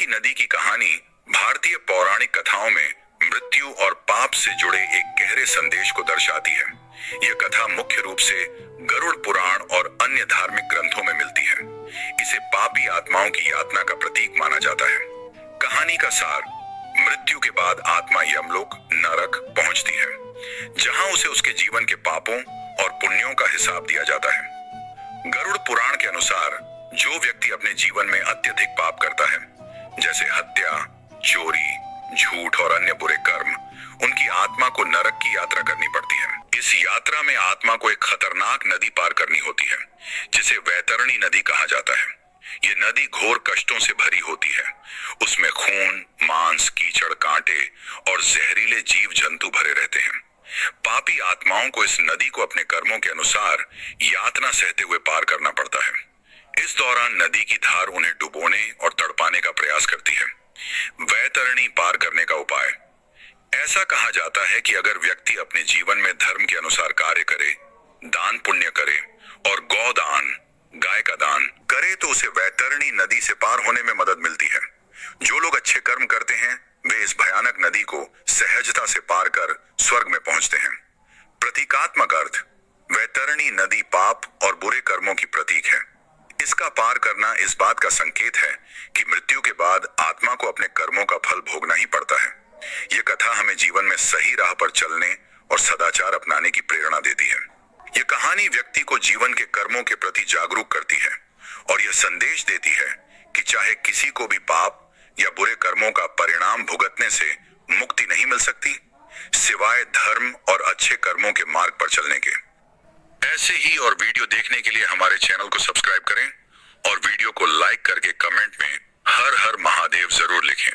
नदी की कहानी भारतीय पौराणिक कथाओं में मृत्यु और पाप से जुड़े एक गहरे संदेश को दर्शाती है। यह कथा मुख्य रूप से गरुड़ पुराण और अन्य धार्मिक ग्रंथों में मिलती है। इसे पापी आत्माओं की यातना का प्रतीक माना जाता है। कहानी का सार, मृत्यु के बाद आत्मा यमलोक नरक पहुंचती है, जहां उसे उसके जीवन के पापों और पुण्यों का हिसाब दिया जाता है। गरुड़ पुराण के अनुसार जो व्यक्ति अपने जीवन में अत्यधिक पाप करता है, जैसे हत्या, चोरी, झूठ और अन्य बुरे कर्म, उनकी आत्मा को नरक की यात्रा करनी पड़ती है। इस यात्रा में आत्मा को एक खतरनाक नदी पार करनी होती है, जिसे वैतरणी नदी कहा जाता है। ये नदी घोर कष्टों से भरी होती है। उसमें खून, मांस, कीचड़, कांटे और जहरीले जीव जंतु भरे रहते हैं। पापी आत्माओं को इस नदी को अपने कर्मों के अनुसार यातना सहते हुए पार करना पड़ता है। इस दौरान नदी की धार उन्हें डुबोने और तड़पाने का प्रयास करती है। वैतरणी पार करने का उपाय, ऐसा कहा जाता है कि अगर व्यक्ति अपने जीवन में धर्म के अनुसार कार्य करे, दान पुण्य करे और गौदान, गाय का दान करे, तो उसे वैतरणी नदी से पार होने में मदद मिलती है। जो लोग अच्छे कर्म करते हैं, वे इस भयानक नदी को सहजता से पार कर स्वर्ग में पहुंचते हैं। प्रतीकात्मक अर्थ, वैतरणी नदी पाप और बुरे कर्मों की प्रतीक है। इसका पार करना इस बात का संकेत है कि मृत्यु के बाद आत्मा को अपने कर्मों का फल भोगना ही पड़ता है। यह कथा हमें जीवन में सही राह पर चलने और सदाचार अपनाने की प्रेरणा देती है। यह कहानी व्यक्ति को जीवन के कर्मों के प्रति जागरूक करती है और यह संदेश देती है कि चाहे किसी को भी पाप या बुरे कर्मों का परिणाम भुगतने से मुक्ति नहीं मिल सकती, सिवाय धर्म और अच्छे कर्मों के मार्ग पर चलने के। ऐसे ही और वीडियो देखने के लिए हमारे चैनल को सब्सक्राइब करें और वीडियो को लाइक करके कमेंट में हर हर महादेव जरूर लिखें।